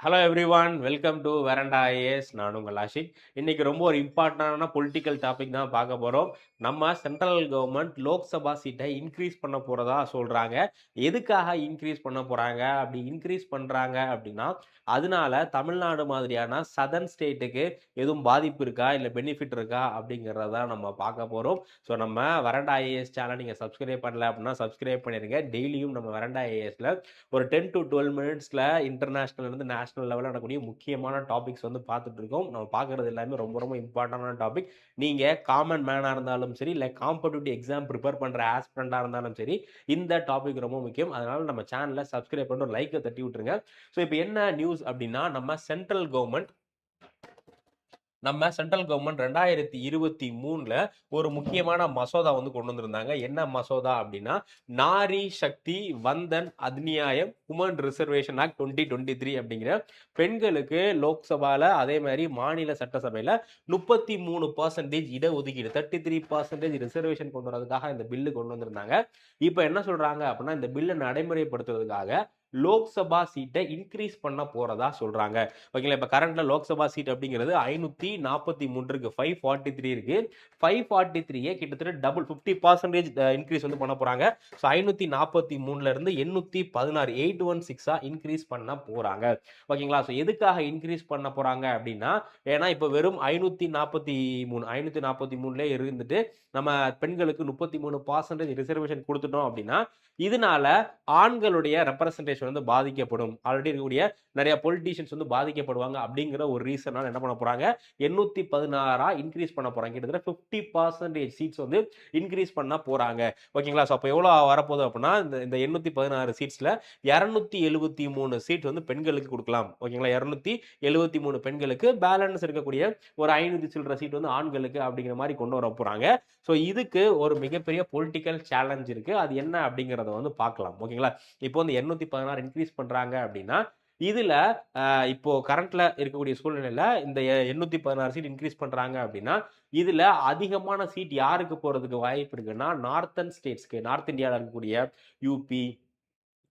Hello everyone, welcome to Veranda IAS. நான் உங்கள் ஆஷிக். இன்னைக்கு ரொம்ப ஒரு இம்பார்ட்டண்டான பொலிட்டிக்கல் டாபிக் தான் பார்க்க போகிறோம். நம்ம சென்ட்ரல் கவர்மெண்ட் லோக்சபா சீட்டை இன்க்ரீஸ் பண்ண போகிறதா சொல்கிறாங்க. எதுக்காக இன்க்ரீஸ் பண்ண போகிறாங்க? அப்படி இன்க்ரீஸ் பண்ணுறாங்க அப்படின்னா அதனால தமிழ்நாடு மாதிரியான சதர்ன் ஸ்டேட்டுக்கு எதுவும் பாதிப்பு இருக்கா, இல்லை பெனிஃபிட் இருக்கா அப்படிங்கிறத நம்ம பார்க்க போகிறோம். ஸோ நம்ம வெரண்டா ஐஏஎஸ் சேனல் நீங்கள் சப்ஸ்கிரைப் பண்ணல அப்படின்னா சப்ஸ்கிரைப் பண்ணிடுங்க. டெய்லியும் நம்ம வெரண்டா ஐஏஎஸ்ல ஒரு 10 to 12 மினிட்ஸில் இன்டர்நேஷ்னல்லேருந்து நேஷனல் லெவலில் நடக்கக்கூடிய முக்கியமான டாபிக்ஸ் வந்து பார்த்துட்டு இருக்கோம். நம்ம பார்க்குறது எல்லாமே ரொம்ப ரொம்ப இம்பார்ட்டண்டான டாபிக். நீங்கள் காமன் மேனாக இருந்தாலும் சரி, இல்லை காம்படிட்டிவ் எக்ஸாம் ப்ரிப்பேர் பண்ணுற ஆஸ்பிரண்டாக இருந்தாலும் சரி, இந்த டாபிக் ரொம்ப முக்கியம். அதனால நம்ம சேனலை சப்ஸ்கிரைப் பண்ணி ஒரு லைக்கை தட்டி விட்டுருங்க. ஸோ இப்போ என்ன நியூஸ் அப்படின்னா, நம்ம சென்ட்ரல் கவர்மெண்ட் 2023ல ஒரு முக்கியமான மசோதா வந்து கொண்டு வந்திருந்தாங்க. என்ன மசோதா அப்படின்னா, நாரி சக்தி வந்தன் அதிநியாயம் உமன் ரிசர்வேஷன் ஆக்ட் 2023 அப்படிங்கிற பெண்களுக்கு லோக்சபால அதே மாதிரி மாநில சட்டசபையில 33% இடஒதுக்கீடு, 33% ரிசர்வேஷன் கொண்டு வரதுக்காக இந்த பில்லு கொண்டு வந்திருந்தாங்க. இப்ப என்ன சொல்றாங்க அப்படின்னா, இந்த பில்லை நடைமுறைப்படுத்துறதுக்காக லோக்சபா சீட்டை இன்க்ரீஸ் பண்ண போறதா சொல்றாங்க. ஓகேங்களா? இப்ப கரண்ட்ல லோக்சபா சீட் அப்படிங்கிறது 543 இருக்கு, 543 இருக்கு. 543 கிட்டத்தட்ட டபுள் 50% இன்க்ரீஸ் வந்து பண்ண போறாங்க. ஸோ 543ல இருந்து 816 816 இன்க்ரீஸ் பண்ண போறாங்க. ஓகேங்களா? ஸோ எதுக்காக இன்க்ரீஸ் பண்ண போறாங்க அப்படின்னா, ஏன்னா இப்போ வெறும் 543ல இருந்துட்டு நம்ம பெண்களுக்கு 33% ரிசர்வேஷன் கொடுத்துட்டோம் அப்படின்னா, இதனால ஆண்களுடைய ரெப்ரசன்டேஷன் வந்து பாதிக்கப்படும். ஆல்ரெடி இருக்கக்கூடிய நிறைய பொலிட்டீஷியன்ஸ் வந்து பாதிக்கப்படுவாங்க அப்படிங்கிற ஒரு ரீசனால என்ன பண்ண போறாங்க, 816 இன்க்ரீஸ் பண்ண போறாங்க. கிட்டத்தட்ட 50% சீட்ஸ் வந்து இன்க்ரீஸ் பண்ண போறாங்க. ஓகேங்களா? ஸோ அப்போ எவ்வளோ வரப்போகுது அப்படின்னா, இந்த 816 சீட்ஸ்ல 273 சீட் வந்து பெண்களுக்கு கொடுக்கலாம். ஓகேங்களா? 273 பெண்களுக்கு, பேலன்ஸ் இருக்கக்கூடிய ஒரு 500 சில்லற சீட் வந்து ஆண்களுக்கு அப்படிங்கிற மாதிரி கொண்டு வர போறாங்க. ஸோ இதுக்கு ஒரு மிகப்பெரிய பொலிட்டிக்கல் சேலஞ்ச் இருக்கு. அது என்ன அப்படிங்கிறத வந்து பார்க்கலாம். ஓகேங்களா? இப்போ வந்து 216 இன்க்ரீஸ் பண்றாங்க அப்படின்னா, இதுல இப்போ கரண்ட்ல இருக்கக்கூடிய சூழ்நிலையில இந்த 816 சீட் இன்க்ரீஸ் பண்றாங்க அப்படின்னா, இதுல அதிகமான சீட் யாருக்கு போறதுக்கு வாய்ப்பு இருக்குன்னா, நார்த்தன் ஸ்டேட்ஸ்க்கு, நார்த் இந்தியாவில் இருக்கக்கூடிய யூபி,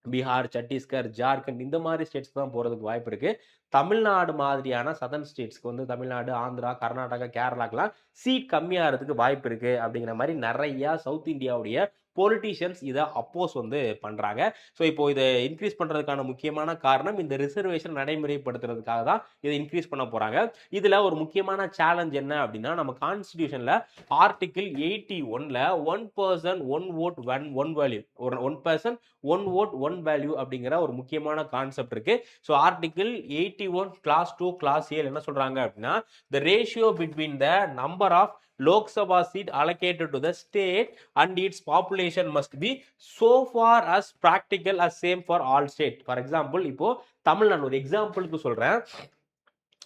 பீகார், சத்தீஸ்கர், ஜார்க்கண்ட் இந்த மாதிரி ஸ்டேட்ஸ்க்கு தான் போறதுக்கு வாய்ப்பு இருக்கு. தமிழ்நாடு மாதிரியான சதர்ன் ஸ்டேட்ஸ்க்கு வந்து தமிழ்நாடு, ஆந்திரா, கர்நாடகா, கேரளாக்கெல்லாம் சீட் கம்மியாகிறதுக்கு வாய்ப்பு இருக்கு அப்படிங்கிற மாதிரி நிறைய சவுத் இந்தியாவுடைய பொலிட்டீஷியன்ஸ் இதை அப்போஸ் வந்து பண்றாங்க. ஸோ இப்போ இதை இன்க்ரீஸ் பண்றதுக்கான முக்கியமான காரணம் இந்த ரிசர்வேஷன் நடைமுறைப்படுத்துறதுக்காக தான் இதை இன்க்ரீஸ் பண்ண போறாங்க. இதுல ஒரு முக்கியமான சேலஞ்ச் என்ன அப்படின்னா, நம்ம கான்ஸ்டிடியூஷன்ல ஆர்டிகிள் 81ல 1 person 1 vote 1 value, ஒரு 1 person 1 vote 1 value அப்படிங்கிற ஒரு முக்கியமான கான்செப்ட் இருக்கு. ஸோ ஆர்டிகிள் 81 கிளாஸ் 2 கிளாஸ் ஏ என்ன சொல்றாங்க அப்படின்னா, the ratio between the number of Lok Sabha seat allocated to the state and its population must be so far as practical as same for all state. For example, இப்போ தமிழ்நாடு ஒரு எக்ஸாம்பிளுக்கு சொல்றேன்.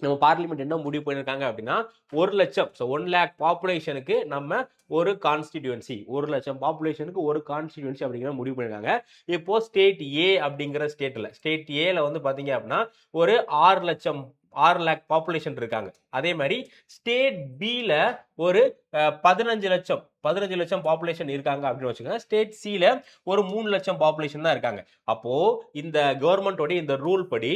நம்ம parliament என்ன முடிவு பண்ணிருக்காங்க அப்படின்னா, 1 லட்சம், ஸோ 1 lakh பாப்புலேஷனுக்கு நம்ம ஒரு கான்ஸ்டிடியூன்சி, 1 லட்சம் பாப்புலேஷனுக்கு ஒரு கான்ஸ்டிடியூன்சி அப்படிங்கிற முடிவு பண்ணிருக்காங்க. இப்போ ஸ்டேட் ஏ அப்படிங்கிற ஸ்டேட் ஏல வந்து பாத்தீங்க அப்படின்னா ஒரு 6 lakh பாப்புலேஷன் இருக்காங்க. அதே மாதிரி ஸ்டேட் பில ஒரு 15 லட்சம் பாப்புலேஷன் இருக்காங்க அப்படின்னு வச்சுக்கோங்க. ஸ்டேட் சில ஒரு 3 லட்சம் பாப்புலேஷன் தான் இருக்காங்க. அப்போ இந்த கவர்மெண்டோட இந்த ரூல் படி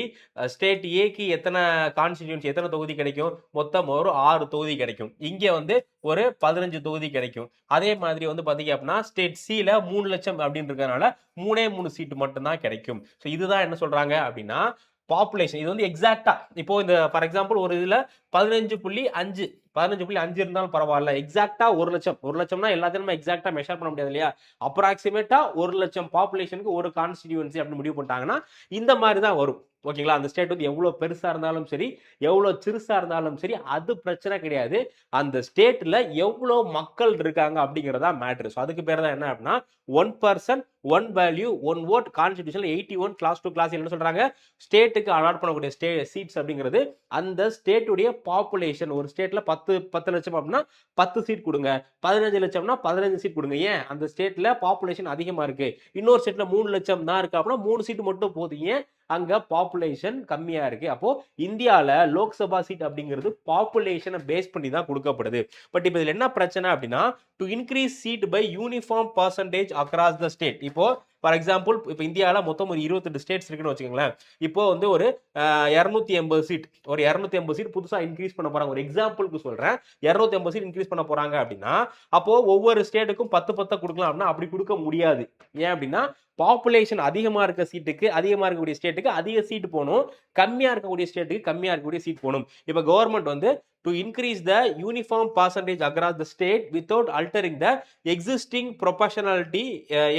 ஸ்டேட் ஏக்கு எத்தனை கான்ஸ்டிடியூன்சி, எத்தனை தொகுதி கிடைக்கும்? மொத்தம் ஒரு 6 தொகுதி கிடைக்கும். இங்க வந்து ஒரு 15 தொகுதி கிடைக்கும். அதே மாதிரி வந்து பாத்தீங்க அப்படின்னா ஸ்டேட் சில 3 லட்சம் அப்படின்னு இருக்கறனால 3 சீட்டு மட்டும் தான் கிடைக்கும். ஸோ இதுதான் என்ன சொல்றாங்க அப்படின்னா, பாப்புலேஷன் இது வந்து எக்ஸாக்டா இப்போ இந்த ஃபார் எக்ஸாம்பிள் ஒரு இதுல 15.5 இருந்தாலும் பரவாயில்ல, எக்ஸாக்டா 1 லட்சம்னா எல்லாத்தையும் நம்ம எக்ஸாக்டா மெஷர் பண்ண முடியாது இல்லையா? அப்ராக்சிமேட்டா 1 லட்சம் பாப்புலேஷனுக்கு ஒரு கான்ஸ்டிடியூன்சி அப்படின்னு முடிவு பண்ணிட்டாங்கன்னா இந்த மாதிரி தான் வரும். ஓகேங்களா? அந்த ஸ்டேட் வந்து எவ்வளவு பெருசா இருந்தாலும் சரி, எவ்வளவு சிறுசா இருந்தாலும் சரி, அது பிரச்சனை கிடையாது. அந்த ஸ்டேட்ல எவ்வளவு மக்கள் இருக்காங்க அப்படிங்கறதா மேட்டர். ஸோ அதுக்கு பேர் தான் என்ன அப்படின்னா 1 person 1 value 1 vote. கான்ஸ்டிடியூஷன்ல 81 clause 2 class என்ன சொல்றாங்க, ஸ்டேட்டுக்கு அலாட் பண்ணக்கூடிய சீட்ஸ் அப்படிங்கிறது அந்த ஸ்டேட்டுடைய பாப்புலேஷன். ஒரு ஸ்டேட்ல 10 லட்சம் அப்படின்னா 10 சீட் கொடுங்க, 15 லட்சம்னா 15 சீட் கொடுங்க. ஏன்? அந்த ஸ்டேட்ல பாப்புலேஷன் அதிகமா இருக்கு. இன்னொரு ஸ்டேட்ல 3 லட்சம் தான் இருக்கு அப்படின்னா 3 சீட் மட்டும் போதும். ஏன்? அங்க பாப்புலேஷன் கம்மியா இருக்கு. அப்போ இந்தியால லோக்சபா சீட் அப்படிங்கிறது பாப்புலேஷனை பேஸ் பண்ணி தான் கொடுக்கப்படுது. பட் இப்போ இதுல என்ன பிரச்சனை அப்படின்னா, to increase seat by uniform percentage across the state. இப்போ ஃபார் எக்ஸாம்பிள் இப்போ இந்தியாவில் மொத்தம் ஒரு 28 ஸ்டேட்ஸ் இருக்குன்னு வச்சுக்கோங்களேன். இப்போ வந்து ஒரு 280 சீட், ஒரு 280 சீட் புதுசா இன்க்ரீஸ் பண்ண போறாங்க. ஒரு எக்ஸாம்பிளுக்கு சொல்றேன், 280 சீட் இன்க்ரீஸ் பண்ண போறாங்க அப்படின்னா, அப்போ ஒவ்வொரு ஸ்டேட்டுக்கும் 10 கொடுக்கலாம் அப்படின்னா அப்படி கொடுக்க முடியாது. ஏன் அப்படின்னா பாப்புலேஷன் அதிகமா இருக்க சீட்டுக்கு, அதிகமா இருக்கக்கூடிய ஸ்டேட்டுக்கு அதிக சீட் போகணும், கம்மியா இருக்கக்கூடிய ஸ்டேட்டுக்கு கம்மியா இருக்கக்கூடிய சீட் போகணும். இப்போ கவர்மெண்ட் வந்து to increase the uniform percentage across the state without altering the existing proportionality,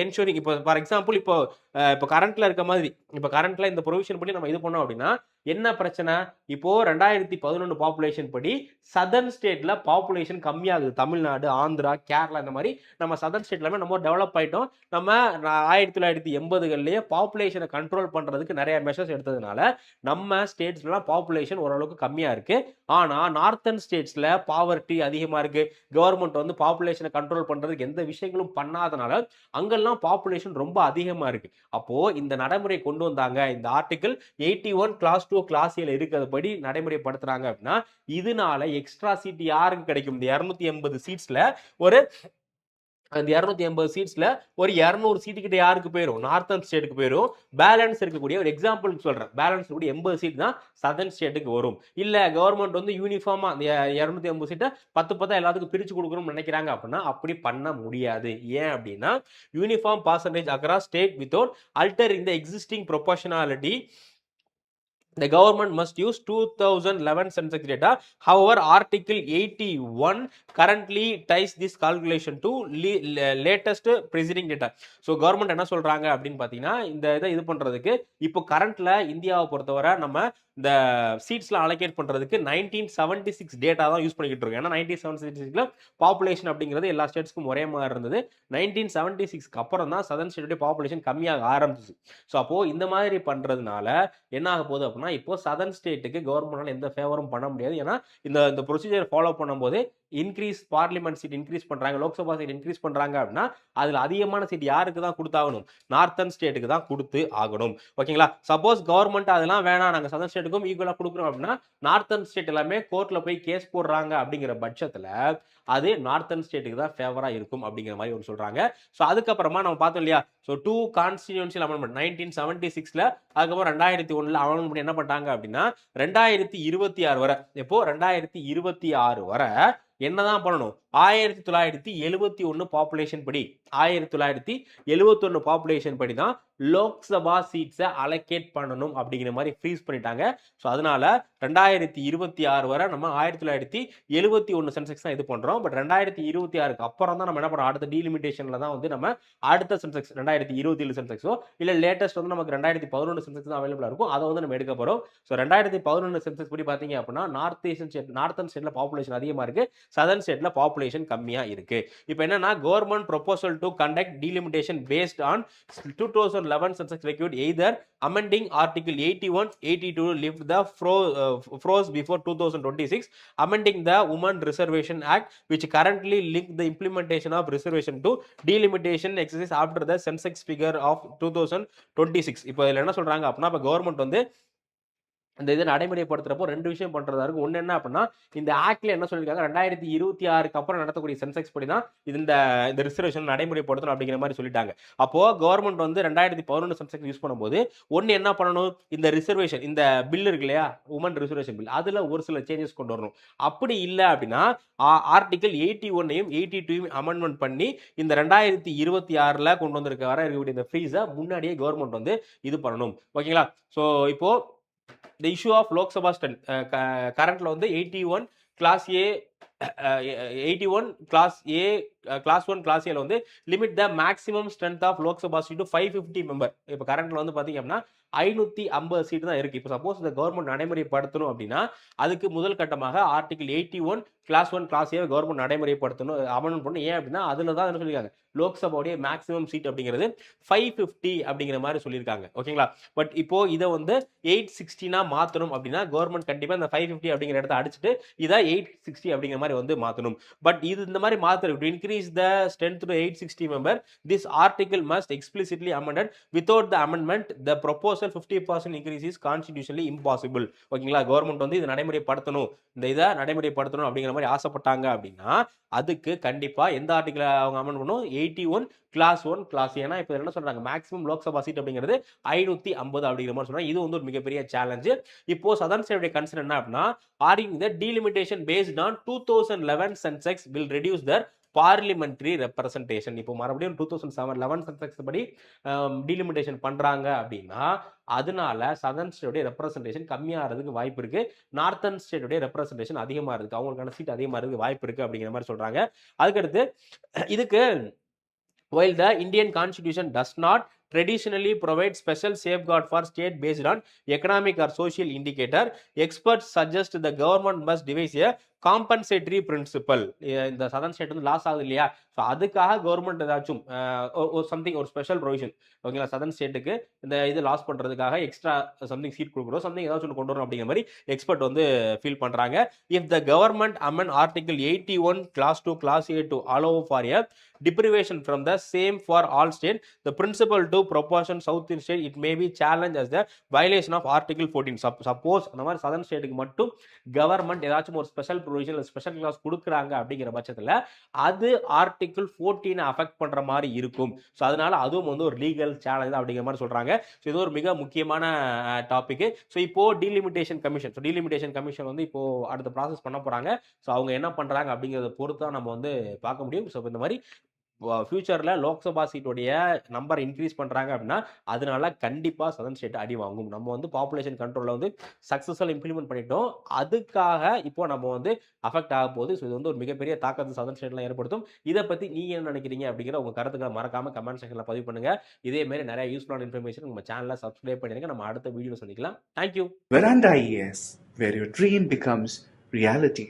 ensuring. இப்போ ஃபார் எக்ஸாம்பிள் இப்போ கரண்ட்ல இருக்க மாதிரி, இப்போ கரண்ட்ல இந்த ப்ரொவிஷன் படி நம்ம இது பண்ணோம் அப்படின்னா என்ன பிரச்சனை? இப்போ 2011 பாப்புலேஷன் படி சதர்ன் ஸ்டேட்ல பாப்புலேஷன் கம்மியாகுது. தமிழ்நாடு, ஆந்திரா, கேரளா இந்த மாதிரி நம்ம சதர்ன் ஸ்டேட்ல நம்ம டெவலப் ஆயிட்டோம். நம்ம 1980களிலேயே பாப்புலேஷனை கண்ட்ரோல் பண்றதுக்கு நிறைய மெஷர்ஸ் எடுத்ததுனால நம்ம ஸ்டேட்ஸ்லாம் பாப்புலேஷன் ஓரளவுக்கு கம்மியா இருக்கு. ஆனா நார்த்தன் ஸ்டேட்ஸ்ல பாவர்ட்டி அதிகமா இருக்கு. கவர்மெண்ட் வந்து பாப்புலேஷனை கண்ட்ரோல் பண்றதுக்கு எந்த விஷயங்களும் பண்ணாதனால அங்கெல்லாம் பாப்புலேஷன் ரொம்ப அதிகமா இருக்கு. அப்போ இந்த நடைமுறை கொண்டு வந்தாங்க. இந்த ஆர்டிகிள் 81 கிளாஸ் 2 கிளாஸ் ஏல இருக்கிறபடி நடைமுறைப்படுத்துறாங்க அப்படின்னா இதனால எக்ஸ்ட்ரா சீட் யாருக்கு கிடைக்கும்? இந்த 280 சீட்ஸ்ல ஒரு அந்த 280 சீட்ஸ்ல ஒரு 200 சீட்டு கிட்ட யாருக்கு போயிடும்? நார்த்தன் ஸ்டேட்டுக்கு போயிடும். பேலன்ஸ் இருக்கக்கூடிய ஒரு எக்ஸாம்பிளுக்கு சொல்றேன், பேலன்ஸ் இருக்கக்கூடிய 80 சீட் தான் சதர்ன் ஸ்டேட்டுக்கு வரும். இல்ல கவர்மெண்ட் வந்து யூனிஃபார்மா அந்த 280 சீட்டை 10 எல்லாத்துக்கும் பிரிச்சு கொடுக்கணும்னு நினைக்கிறாங்க அப்படின்னா அப்படி பண்ண முடியாது. ஏன் அப்படின்னா uniform percentage across state without altering the existing proportionality, the government must use 2011 census data. However, article 81 currently ties this calculation to latest preceding data. So government என்ன சொல்றாங்க அப்படின்னு பாத்தீங்கன்னா இந்த இதை இது பண்றதுக்கு இப்போ கரண்ட்ல இந்தியாவை பொறுத்தவரை நம்ம இந்த சீட்ஸ்லாம் அலோகேட் பண்றதுக்கு 1976 டேட்டா தான் யூஸ் பண்ணிக்கிட்டு இருக்கோம். ஏன்னா 1976ல பாப்புலேஷன் அப்படிங்கிறது எல்லா ஸ்டேட்ஸ்க்கும் ஒரே மாதிரி இருந்தது. 1976க்கு அப்புறம் தான் சதர்ன் ஸ்டேட்டுடைய பாப்புலேஷன் கம்மியாக ஆரம்பிச்சு. ஸோ அப்போ இந்த மாதிரி பண்றதுனால என்ன ஆக போகுது அப்படின்னா இப்போ சதர்ன் ஸ்டேட்டுக்கு கவர்மெண்டால எந்த ஃபேவரும் பண்ண முடியாது. ஏன்னா இந்த ப்ரொசீஜர் ஃபாலோ பண்ணும்போது இன்க்ரீஸ் பார்லிமெண்ட் சீட் இன்க்ரீஸ் பண்றாங்க, லோக்சபா சீட் இன்க்ரீஸ் பண்றாங்க அப்படின்னா அதுல அதிகமான சீட் யாருக்கு தான் கொடுத்தாகணும்? நார்த்தன் ஸ்டேட்டுக்கு தான் கொடுத்து ஆகணும். ஓகேங்களா? சப்போஸ் கவர்மெண்ட் அதெல்லாம் வேணாம், நாங்க சதர்ன் ஸ்டேட்டுக்கும் ஈக்குவலா கொடுக்குறோம் அப்படின்னா நார்த்தன் ஸ்டேட் எல்லாமே கோர்ட்ல போய் கேஸ் போடுறாங்க அப்படிங்கிற பட்சத்துல அது நார்த்தன் ஸ்டேட்டுக்கு தான் ஃபேவரா இருக்கும் அப்படிங்கிற மாதிரி ஒரு சொல்றாங்க. ஸோ அதுக்கப்புறமா நம்ம பார்த்தோம் இல்லையா, ஸோ 2 கான்ஸ்டிடியூன்சியல் அமெண்ட்மெண்ட் 1976ல, அதுக்கப்புறம் 2001ல அமெண்ட்மெண்ட் பண்ணி என்ன பண்ணாங்க அப்படின்னா 2026 வரை, இப்போ 2026 வரை என்னதான் பண்ணணும்? 1971 பாப்புலேஷன் படி, 1971 பாப்புலேஷன் படி தான் லோக்சபா சீட்ஸை அலோகேட் பண்ணணும் அப்படிங்கிற மாதிரி ஃப்ரீஸ் பண்ணிட்டாங்க. ஸோ அதனால 2026 வரை நம்ம 1971 சென்செக்ஸ் தான் இது பண்றோம். பட் 2026க்கு அப்புறம் தான் நம்ம என்ன பண்றோம்? அடுத்த டீலிமிட்டேஷன்ல தான் வந்து நம்ம அடுத்த சென்செக்ஸ் 2027 சென்செக்ஸோ இல்ல லேட்டஸ்ட் வந்து நமக்கு 2011 சென்செக்ஸ் தான் அவைலபிளா இருக்கும். அதை வந்து நம்ம எடுக்க போறோம். ஸோ 2011 சென்செக்ஸ் படி பாத்தீங்க அப்படின்னா நார்த்தன் ஸ்டேட்ல பாப்புலேஷன் அதிகமா இருக்கு, சதர்ன் ஸ்டேட்ல பாப்புலேஷன் கம்மியா இருக்கு. இப்போ என்னன்னா government proposal to conduct delimitation based on 2011 census record either amending article 81 82 lift the froze before 2026, amending the women reservation act which currently link the implementation of reservation to delimitation exercise after the census figure of 2026. இப்போ இதுல என்ன சொல்றாங்க அப்படின்னா இப்போ government வந்து இந்த இதை நடைமுறைப்படுத்துறப்போ ரெண்டு விஷயம் பண்றதா இருக்கு. ஒன்னு என்ன அப்படின்னா இந்த ஆக்ட்ல என்ன சொல்லியிருக்காங்க, 2026க்கு அப்புறம் நடத்தக்கூடிய சென்செக்ஸ் படி தான் இந்த ரிசர்வேஷன் நடைமுறைப்படுத்தணும் அப்படிங்கிற மாதிரி சொல்லிட்டாங்க. அப்போ கவர்மெண்ட் வந்து 2011 சென்செக்ஸ் யூஸ் பண்ணும்போது ஒன்னு என்ன பண்ணணும், இந்த ரிசர்வேஷன் இந்த பில் இருக்கு இல்லையா, உமன் ரிசர்வேஷன் பில், அதுல ஒரு சில சேஞ்சஸ் கொண்டு வரணும். அப்படி இல்லை அப்படின்னா ஆர்டிகல் 81ஐயும் 82ஐயும் அமெண்ட்மெண்ட் பண்ணி இந்த 2026ல கொண்டு வந்திருக்க வர இருக்கக்கூடிய இந்த ஃப்ரீஸை முன்னாடியே கவர்மெண்ட் வந்து இது பண்ணணும். ஓகேங்களா? ஸோ இப்போ the issue of Lok Sabha strength currently வந்து 81 class A 81 class A class 1 class A வந்து limit the maximum strength of Lok Sabha seat to 550 member. இப்போ கரண்ட்ல வந்து பாத்தீங்க அப்படின்னா 550 சீட் தான் இருக்கு. இப்போ சப்போஸ் இந்த கவர்மெண்ட் நடைமுறைப்படுத்தணும் அப்படின்னா அதுக்கு முதல் கட்டமாக ஆர்டிகல் 81 கிளாஸ் 1 கிளாஸ் ஏ கவர்மெண்ட் நடைமுறைப்படுத்தணும், அமெண்ட்மெண்ட் பண்ணணும். ஏன் அப்படின்னா அதுல தான் என்ன சொல்லியிருக்காங்க, லோக்சபாவுடைய மேக்ஸிமம் சீட் அப்படிங்கிறது 550 அப்படிங்கிற மாதிரி சொல்லியிருக்காங்க. ஓகேங்களா? பட் இப்போ இதை வந்து 860 மாத்தணும் அப்படின்னா கவர்மெண்ட் கண்டிப்பா இந்த 550 அப்படிங்கிற இடத்த அடிச்சுட்டு இதை 860 அப்படிங்கிற மாதிரி வந்து மாத்தணும். பட் இது இந்த மாதிரி மாத்திரம் to increase the strength to 860 member, this article must explicitly amended. Without the amendment, the proposed proposal 50% increase is constitutionally impossible. ஓகேங்களா, கவர்மெண்ட் வந்து இது நடைமுறைப்படுத்தணும், இந்த இதை நடைமுறைப்படுத்தணும் அப்படிங்கிற மாதிரி ஆசைப்பட்டாங்க அப்படின்னா அதுக்கு கண்டிப்பா எந்த ஆர்டிகல் அவங்க அமெண்ட் பண்ணணும், 81 கிளாஸ் 1 கிளாஸ். ஏன்னா இப்போ என்ன சொல்றாங்க, மேக்ஸிமம் லோக்சபா சீட் அப்படிங்கிறது 550 அப்படிங்கிற மாதிரி சொல்றாங்க. இது வந்து ஒரு மிகப்பெரிய சேலஞ்சு. இப்போ சதர்ன் ஸ்டேட்டுடைய கன்சர்ன் என்ன அப்படின்னா, arguing the delimitation based on 2011 census will reduce their parliamentary representation. இப்போ மறுபடியும் 2011 சென்செக்ஸ் படி டீலிமிட்டேஷன் பண்றாங்க அப்படின்னா அதனால சதர்ன் ஸ்டேட்டுடைய ரெப்ரசன்டேஷன் கம்மியாகிறதுக்கு வாய்ப்பு இருக்கு, நார்த்தன் ஸ்டேட்டுடைய ரெப்ரசன்டேஷன் அதிகமா இருக்கு, அவங்களுக்கான சீட் அதிகமா இருக்கு வாய்ப்பு இருக்கு அப்படிங்கிற மாதிரி சொல்றாங்க. அதுக்கடுத்து இதுக்கு while the Indian constitution does not traditionally provide special safeguard for state based on economic or social indicator, experts suggest the government must devise a compensatory principle. இந்த சதர்ன் ஸ்டேட் வந்து லாஸ் ஆகுது இல்லையா, ஸோ அதுக்காக government ஏதாச்சும் something ஒரு special provision, ஓகேங்களா, southern ஸ்டேட்டுக்கு இந்த இது லாஸ் பண்றதுக்காக எக்ஸ்ட்ரா சம்திங் சீட் கொடுக்குறோம், சம்திங் ஏதாச்சும் கொண்டு வரும் அப்படிங்கிற மாதிரி எக்ஸ்பர்ட் வந்து ஃபீல் பண்றாங்க. If the government amend article 81 clause 2 clause A to allow for a deprivation from the same for all state, the principle to proportion south in state, it may be challenged as the violation of article 14. Suppose அந்த மாதிரி southern ஸ்டேட்டுக்கு மட்டும் government ஏதாச்சும் ஒரு special provision special class கொடுக்குறாங்க அப்படிங்கிற பட்சத்தில் அது ஆர்டிகிள் 14 அஃபெக்ட் பண்ற மாதிரி இருக்கும். ஸோ அதனால அதுவும் வந்து ஒரு லீகல் சேலஞ்ச் அப்படிங்கிற மாதிரி சொல்றாங்க. ஸோ இது ஒரு மிக முக்கியமான டாபிக். ஸோ இப்போ டீலிமிட்டேஷன் கமிஷன் வந்து இப்போ அடுத்த ப்ராசஸ் பண்ண போறாங்க. ஸோ அவங்க என்ன பண்றாங்க அப்படிங்கிறத பொறுத்து தான் நம்ம வந்து பார்க்க முடியும். ஸோ இந்த மாதிரி ஃபியூச்சர்ல லோக்சபா சீட்டோடைய நம்பர் இன்க்ரீஸ் பண்றாங்க அப்படின்னா அதனால கண்டிப்பா சதர்ன் ஸ்டேட் அடி வாங்கும். நம்ம வந்து பாப்புலேஷன் கண்ட்ரோல்ல வந்து சக்சஸ்ஃபுல்லா இம்ப்ளிமெண்ட் பண்ணிட்டோம், அதுக்காக இப்போ நம்ம வந்து அஃபெக்ட் ஆக போகுது. ஸோ இது வந்து ஒரு மிகப்பெரிய தாக்கத்தை சதர்ன் ஸ்டேட்ல ஏற்படுத்தும். இதை பத்தி நீங்க என்ன நினைக்கிறீங்க அப்படிங்கிற உங்க கருத்துக்களை மறக்காம கமெண்ட் செக்ஷன்ல பதிவு பண்ணுங்க. இதே மாதிரி நிறைய யூஸ்ஃபுல்லான இன்ஃபர்மேஷன் நம்ம சேனலை சப்ஸ்கிரைப் பண்ணிருங்க. நம்ம அடுத்த வீடியோ சந்திக்கலாம். Thank you. Veranda IAS, where your dream becomes reality.